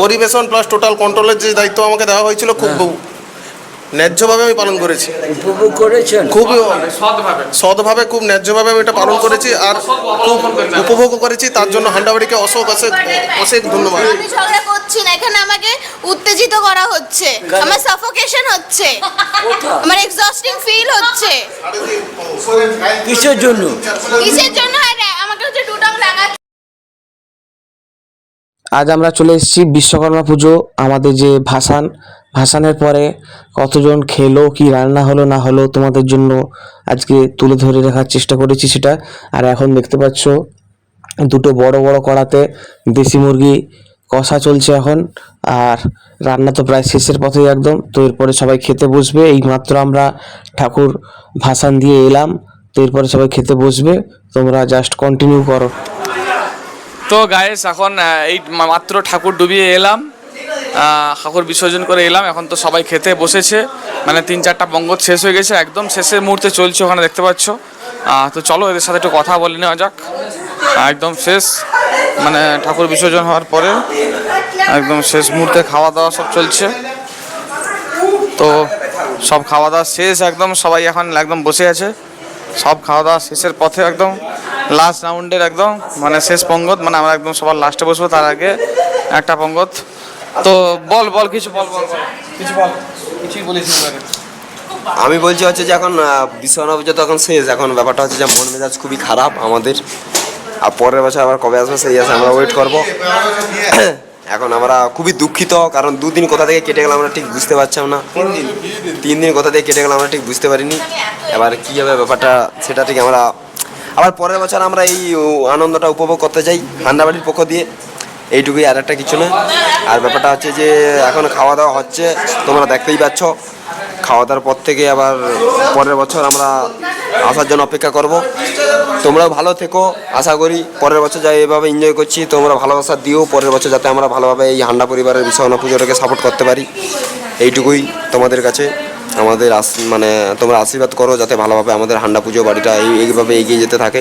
পরিবেশন plus total কন্ট্রোলের যে দায়িত্ব আমাকে দেওয়া হয়েছিল খুব ন্যায্যভাবে আমি পালন করেছি। উপভোগ করেছেন? খুবই সৎভাবে খুব ন্যায্যভাবে আমি এটা পালন করেছি আর খুব উপভোগও করেছি। তার জন্য হান্ডাবাড়িকে অশেষ ধন্যবাদ। আমি ঝগড়া করছি না, এখানে আমাকে উত্তেজিত করা হচ্ছে, আমার সাফোকেশন হচ্ছে, আমার এক্সস্টিং ফিল হচ্ছে। কিসের জন্য? কিসের জন্য? আমাকে হচ্ছে দুটং লাগাচ্ছে। আজ আমরা চলে এসেছি বিশ্বকর্মা পুজো, আমাদের যে ভাসানের পরে কতজন খেলো, কি রান্না হলো না হলো তোমাদের জন্য আজকে তুলে ধরে রাখার চেষ্টা করেছি সেটা। আর এখন দেখতে পাচ্ছ দুটো বড় বড় কড়াতে দেশি মুরগি কষা চলছে এখন, আর রান্না তো প্রায় শেষের পথেই একদম। তো এরপরে সবাই খেতে বসবে। এই মাত্র আমরা ঠাকুর ভাসান দিয়ে এলাম, তো এরপরে সবাই খেতে বসবে। তোমরা জাস্ট কন্টিনিউ করো। তো গাইস এখন এই মাত্র ঠাকুর ডুবিয়ে এলাম, ঠাকুর বিসর্জন করে এলাম। এখন তো সবাই খেতে বসেছে, মানে 3-4টা পঙ্গত শেষ হয়ে গেছে, একদম শেষের মুহূর্তে চলছে ওখানে দেখতে পাচ্ছ। তো চলো এদের সাথে একটু কথা বলে নেওয়া যাক। একদম শেষ, মানে ঠাকুর বিসর্জন হওয়ার পরে একদম শেষ মুহূর্তে খাওয়া দাওয়া সব চলছে। তো সব খাওয়া দাওয়া শেষ, একদম সবাই এখন একদম বসে আছে। সব খাওয়া দাওয়া শেষের পথে, একদম লাস্ট রাউন্ডের একদম মানে শেষ পঙ্গত, মানে আমরা একদম সবার লাস্টে বসবো, তার আগে একটা পঙ্গত। তো বল কিছু কিছুই বলেছি। আমি বলছি হচ্ছে যে এখন বিশ্বকর্মা পুজো তো এখন শেষ, এখন ব্যাপারটা হচ্ছে যে মন মেজাজ খুবই খারাপ আমাদের। আর পরের বছর আবার কবে আসবে সেই আছে আমরা ওয়েট করবো। এখন আমরা খুবই দুঃখিত, কারণ 2 দিন কোথা থেকে কেটে গেল আমরা ঠিক বুঝতে পারছিলাম না। 3 দিন কোথা থেকে কেটে গেল আমরা ঠিক বুঝতে পারিনি। এবার কী হবে ব্যাপারটা সেটা ঠিক আমরা আবার পরের বছর আমরা এই আনন্দটা উপভোগ করতে চাই হান্ডাবাড়ির পক্ষ দিয়ে, এইটুকুই, আর একটা কিছু না। আর ব্যাপারটা হচ্ছে যে এখন খাওয়া দাওয়া হচ্ছে, তোমরা দেখতেই পাচ্ছ। খাওয়া দাওয়ার পর থেকে আবার পরের বছর আমরা আসার জন্য অপেক্ষা করব। তোমরাও ভালো থেকো, আশা করি পরের বছর যা এভাবে এনজয় করছি তোমরা ভালোবাসা দিও, পরের বছর যাতে আমরা ভালোভাবে এই হান্ডা পরিবারের বিশ্বকর্মা পুজোটাকে সাপোর্ট করতে পারি। এইটুকুই তোমাদের কাছে আমাদের মানে তোমরা আশীর্বাদ করো যাতে ভালোভাবে আমাদের হান্ডা পুজো বাড়িটা এইভাবে এগিয়ে যেতে থাকে।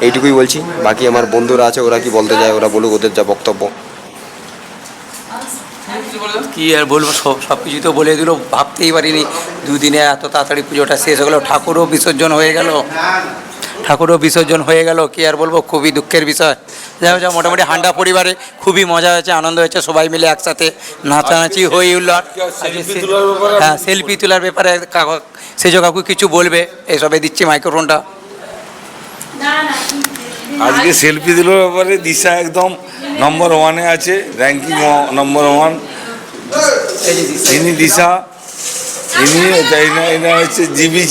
এইটুকুই বলছি। বাকি আমার বন্ধুরা আছে, ওরা কি বলতে যায় ওরা বলুক, ওদের যা বক্তব্য। কি আর বলবো, সব কিছু তো বলে দিল, ভাবতেই পারিনি 2 দিনে এত তাড়াতাড়ি পুজোটা শেষ হয়ে গেলো। ঠাকুরও বিসর্জন হয়ে গেল। কি আর বলবো, খুবই দুঃখের বিষয়। যাই হোক, মোটামুটি হান্ডা পরিবারে খুবই মজা হয়েছে, আনন্দ হয়েছে, সবাই মিলে একসাথে নাচানাচি হয়ে উঠল। হ্যাঁ, সেলফি তোলার ব্যাপারে সেজ কাকু কিছু বলবে, এইসবে দিচ্ছি মাইক্রোফোনটা। আজকে সেলফি তোলার ব্যাপারে দিশা একদম নম্বর 1-এ আছে, র্যাঙ্কিং নম্বর 1। ইনি দিশা, ইনি হচ্ছে জিবি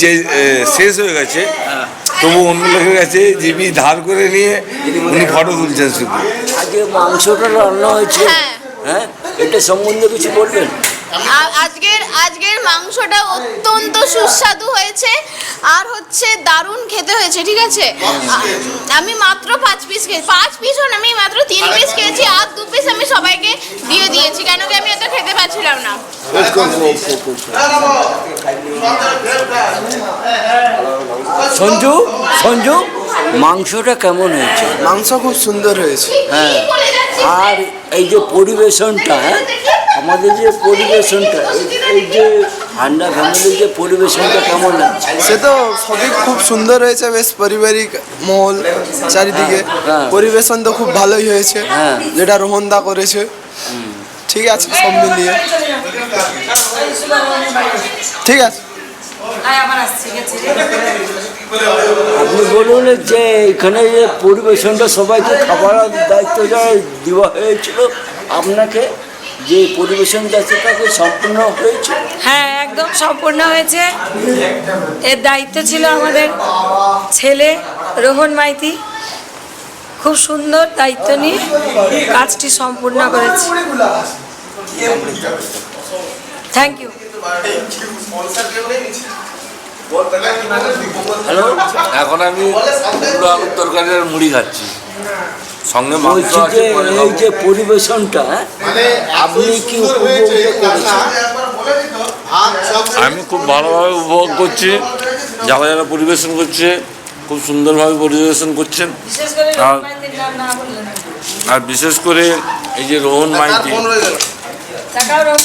শেষ হয়ে গেছে, তবু অন্য লোকের কাছে জিবি ধার করে নিয়ে উনি ফটো তুলছেন শুধু। আজকে মাংসটা রান্না হয়েছে, হ্যাঁ, এটা সম্বন্ধে কিছু বলবেন? আজকের মাংসটা অত্যন্ত সুস্বাদু হয়েছে, আর হচ্ছে দারুণ খেতে হয়েছে। ঠিক আছে, আমি মাত্র 5 পিস খেয়েছি। 5 পিসও না, আমি মাত্র 3 পিস খেয়েছি, আর 2 পিস আমি সবাইকে দিয়ে দিয়েছি, কেন কি আমি এত খেতে পারছিলাম না। সঞ্জু, মাংসটা কেমন হয়েছে? মাংস খুব সুন্দর হয়েছে। হ্যাঁ, আর এই যে পরিবেশনটা, হ্যাঁ, আমাদের যে পরিবেশনটা, এই যে হান্ডা ফ্যামিলির যে পরিবেশনটা কেমন লাগছে? সে তো সবই খুব সুন্দর হয়েছে, বেশ পারিবারিক মহল চারিদিকে। পরিবেশন তো খুব ভালোই হয়েছে, যেটা রোহনদা করেছে। ঠিক আছে, সব মিলিয়ে ঠিক আছে। আপনি বলুন যে এখানে যে পরিবেশনটা সবাইকে খাবার দায়িত্ব দেওয়া হয়েছিল, আপনাকে যে পরিবেশন দায়িত্বটাকে সম্পূর্ণ হয়েছে? হ্যাঁ, একদম সম্পূর্ণ হয়েছে। এর দায়িত্ব ছিল আমাদের ছেলে রোহন মাইতি, খুব সুন্দর দায়িত্ব নিয়ে কাজটি সম্পূর্ণ করেছে। Thank you. হ্যালো, এখন আমি আলুর তরকারি আর মুড়ি খাচ্ছি, সঙ্গে বলছি যে এই যে পরিবেশনটা আপনি কি উপভোগ করেছেন? আমি খুব ভালোভাবে উপভোগ করছি, যারা যারা পরিবেশন করছে খুব সুন্দরভাবে পরিবেশন করছেন। আর আর বিশেষ করে এই যে রোহন মাইতি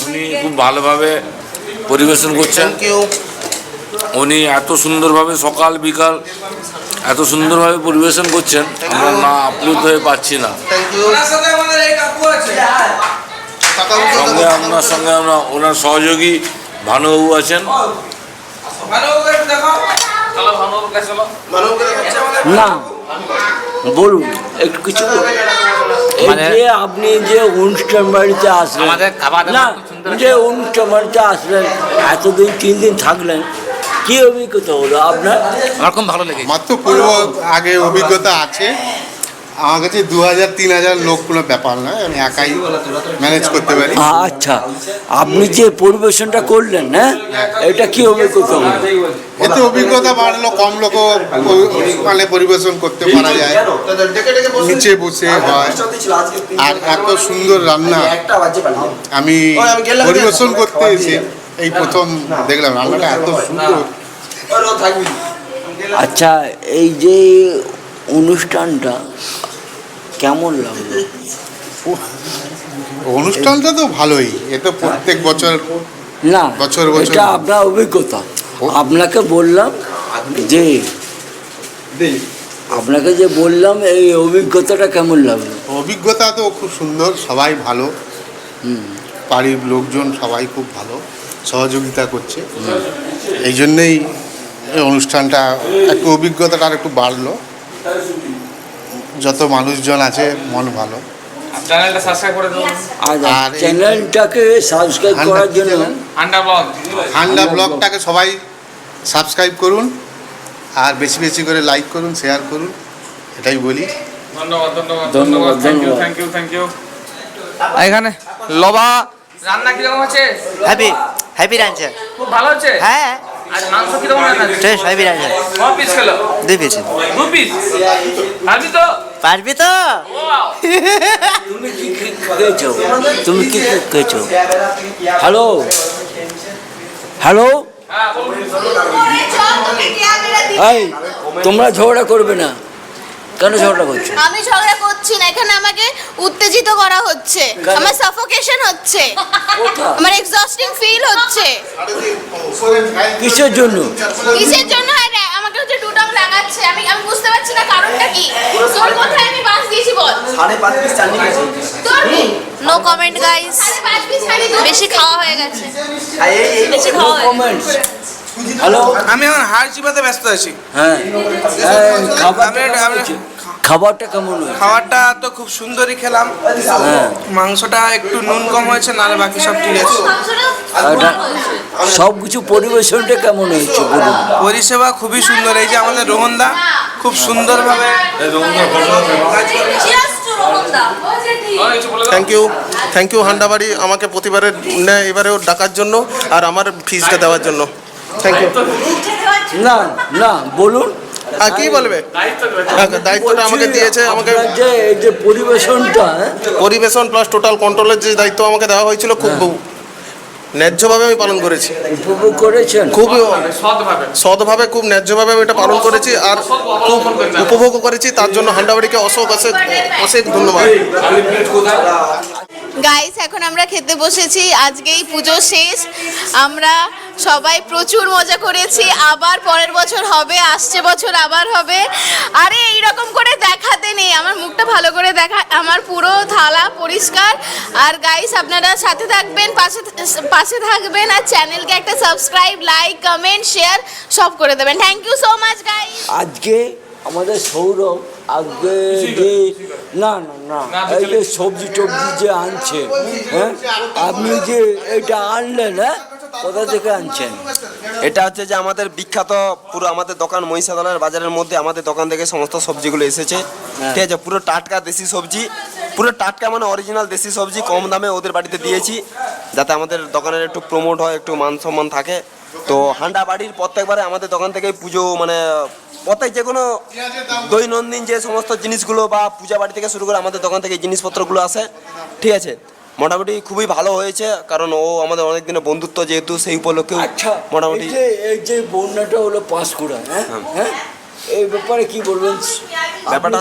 উনি খুব ভালোভাবে পরিবেশন করছেন। Thank you. উনি এত সুন্দরভাবে সকাল বিকাল এত সুন্দরভাবে পরিবেশন করছেন, আমরা না আপ্লুত হয়ে পাচ্ছি না। Thank you. আপনার সঙ্গে আমরা ওনার সহযোগী ভানুবাবু আছেন। না বলুন একটু কিছু এই যে আপনি যে অনুষ্ঠান বাড়িতে আসলেন, না যে অনুষ্ঠান বাড়িতে আসলেন, এতদিন 3 দিন থাকলেন, কি অভিজ্ঞতা হলো আপনার? আমার খুব ভালো লেগেছে। আমার তো পূর্ব আগে অভিজ্ঞতা আছে। আমার কাছে 2000-3000 লোক কোনো ব্যাপার নয়, আমি একাই ম্যানেজ করতে পারি। আচ্ছা, আপনি যে পরিবেশনটা করলেন, হ্যাঁ, এটা কি অভিজ্ঞতা হলো? এতে অভিজ্ঞতা বাড়লো, কম লোক মানে পরিবেশন করতে পারা যায়, নিচে বসে হয়। আর এত সুন্দর রান্না আমি পরিবেশন করতে এসে এই প্রথম দেখলাম, রান্নাটা এত সুন্দর। আচ্ছা, এই যে অনুষ্ঠানটা কেমন লাগলো? অনুষ্ঠানটা তো ভালোই, এ তো প্রত্যেক বছর না, বছর বছর এটা আপনার অভিজ্ঞতা। আপনাকে বললাম যে এই অভিজ্ঞতাটা কেমন লাগলো? অভিজ্ঞতা তো খুব সুন্দর, সবাই ভালো, বাড়ির লোকজন সবাই খুব ভালো সহযোগিতা করছে। এই জন্যেই এই অনুষ্ঠানটা একটু অভিজ্ঞতাটা আর একটু বাড়লো। যত মানুষজন আছে মন ভালো। চ্যানেলটা সাবস্ক্রাইব করে দিন। আর চ্যানেলটাকে সাবস্ক্রাইব করার জন্য হান্ডা ব্লগটাকে সবাই সাবস্ক্রাইব করুন, আর বেশি বেশি করে লাইক করুন, শেয়ার করুন, এটাই বলি। ধন্যবাদ ধন্যবাদ ধন্যবাদ, thank you thank you thank you. এখানে লবা রান্না কিরকম হচ্ছে? হ্যাপি রাঁধছে। খুব ভালো হচ্ছে। হ্যাঁ, আজ মাংস কিরকম রান্না হচ্ছে? টেস্ট হ্যাপি রাঁধছে। ক পিস খেলো? 2 পিস। 2 পিস? পারবি তো? পারবি তো? তুমি কি খেয়েছো? তুমি কি খেয়েছো? হ্যালো হ্যালো, হ্যাঁ বলুন। এই তোমরা ঝগড়া করবে না, কেন ঝগড়া করছো? আমি ঝগড়া করছি না, এখানে আমাকে উত্তেজিত করা হচ্ছে, আমার সাফোকেশন হচ্ছে, আমার এক্সস্টিং ফিল হচ্ছে। কিসের জন্য? কিসের জন্য? আরে আমাকে হচ্ছে টুটাং লাগাচ্ছে, আমি বুঝতে পারছি না কারণটা কি। তোর কোথায় আমি বাস দিয়েছি বল? 5.5 পিস চাটনি খেয়েছি। তোর নো কমেন্ট গাইস, 5 পিস খালি বেশি খাওয়া হয়ে গেছে, বেশি খাওয়া হয়ে গেছে। হ্যালো, আমি এখন হাড় চিবাতে ব্যস্ত আছি। হ্যাঁ, খাবারটা কেমন হয়েছে? খাবারটা তো খুব সুন্দরই খেলাম। হ্যাঁ, মাংসটা একটু নুন কম হয়েছে, নাহলে বাকি সব ঠিক আছে। সব কিছু পরিবেশনটা কেমন হয়েছে বলুন? পরিষেবা খুবই সুন্দর। এই যে আমাদের রোহনদা খুব সুন্দরভাবে থ্যাংক ইউ হান্ডাবাড়ি আমাকে প্রতিবারের ন্যায় এবারেও ডাকার জন্য আর আমার ফিজটা দেওয়ার জন্য। Thank you. না না বলুন, আর কি বলবে? দায়িত্বটা আমাকে দিয়েছে, আমাকে আপনার যে এই যে পরিবেশনটা, পরিবেশন প্লাস টোটাল কন্ট্রোলের যে দায়িত্ব আমাকে দেওয়া হয়েছিল খুব ন্যায্যভাবে আমি পালন করেছি। উপভোগ করেছেন? খুবই সৎভাবে সৎভাবে, খুব ন্যায্যভাবে আমি এটা পালন করেছি আর খুব উপভোগও করেছি। তার জন্য হান্ডাবাড়িকে অশেষ ধন্যবাদ। গাইস, এখন আমরা খেতে বসেছি। আজকেই পুজো শেষ, আমরা সবাই প্রচুর মজা করেছি। আবার পরের বছর হবে, আসছে বছর আবার হবে। আরে এইরকম করে দেখাতে নেই, আমার মুখটা ভালো করে দেখা, আমার পুরো থালা পরিষ্কার। আর গাইস, আপনারা সাথে থাকবেন, পাশে থাকবেন, আর চ্যানেলকে একটা সাবস্ক্রাইব, লাইক, কমেন্ট, শেয়ার সব করে দেবেন। Thank you so much guys. আজকে আমাদের সৌরভ আজকে যে না না না এই যে সবজি টবজি যে আনছে, হ্যাঁ, আপনি যে এটা আনলেন, হ্যাঁ, কোথা থেকে আনছেন? এটা হচ্ছে যে আমাদের বিখ্যাত পুরো আমাদের দোকান মহিষাদলের বাজারের মধ্যে আমাদের দোকান থেকে সমস্ত সবজিগুলো এসেছে। ঠিক আছে, পুরো টাটকা দেশি সবজি, পুরো টাটকা মানে অরিজিনাল দেশি সবজি, কম দামে ওদের বাড়িতে দিয়েছি যাতে আমাদের দোকানের একটু প্রমোট হয়, একটু মান সম্মান থাকে। তো হান্ডাবাড়ির প্রত্যেকবারে আমাদের দোকান থেকে পুজো মানে প্রত্যেক যে কোনো দৈনন্দিন যে সমস্ত জিনিসগুলো বা পূজা বাড়ি থেকে শুরু করে আমাদের দোকান থেকে এই জিনিসপত্রগুলো আসে। ঠিক আছে, মোটামুটি খুবই ভালো হয়েছে, কারণ ও আমাদের অনেক দিনের বন্ধুত্ব যেহেতু, সেই উপলক্ষে আচ্ছা, মোটামুটি এই যে বন্যাটা হলো পাঁশকুড়া, হ্যাঁ হ্যাঁ, এই ব্যাপারে কি বলবেন? ব্যাপারটা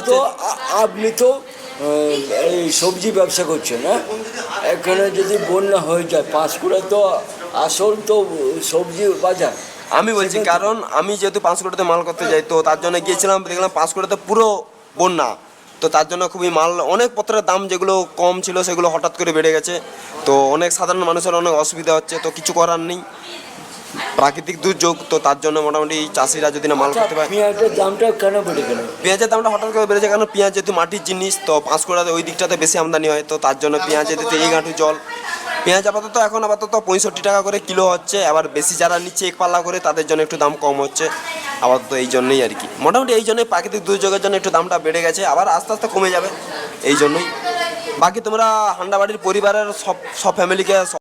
আপনি তো এই সবজি ব্যবসা করছে না, এখানে যদি বন্যা হয়ে যায় পাঁশকুড়া তো আসল তো সবজি বাজার। আমি বলছি কারণ আমি যেহেতু পাঁশকুড়াতে মাল করতে যাই, তো তার জন্য গিয়েছিলাম, দেখলাম পাঁশকুড়াতে পুরো বন্যা। তো তার জন্য খুবই মাল, অনেক পত্রের দাম যেগুলো কম ছিল সেগুলো হঠাৎ করে বেড়ে গেছে। তো অনেক সাধারণ মানুষের অনেক অসুবিধা হচ্ছে, তো কিছু করার নেই, প্রাকৃতিক দুর্যোগ। তো তার জন্য মোটামুটি চাষিরা যদি না মাল করতে পারে। পেঁয়াজের দামটা কেন বেড়ে গেল? পেঁয়াজের দামটা হঠাৎ করে বেড়েছে, কারণ পেঁয়াজ যেহেতু মাটির জিনিস, তো পাঁশকুড়াতে ওই দিকটাতে বেশি আমদানি হয়, তো তার জন্য পেঁয়াজের দিতে এই গাঁটু জল। পেঁয়াজ আপাতত এখন 65 টাকা করে কিলো হচ্ছে, আবার বেশি যারা নিচ্ছে এক পাল্লা করে তাদের জন্য একটু দাম কম হচ্ছে আপাতত, এই জন্যই আর কি। মোটামুটি এই জন্যই প্রাকৃতিক দুর্যোগের জন্য একটু দামটা বেড়ে গেছে, আবার আস্তে আস্তে কমে যাবে এই জন্যই। বাকি তোমরা হান্ডাবাড়ির পরিবারের সব ফ্যামিলিকে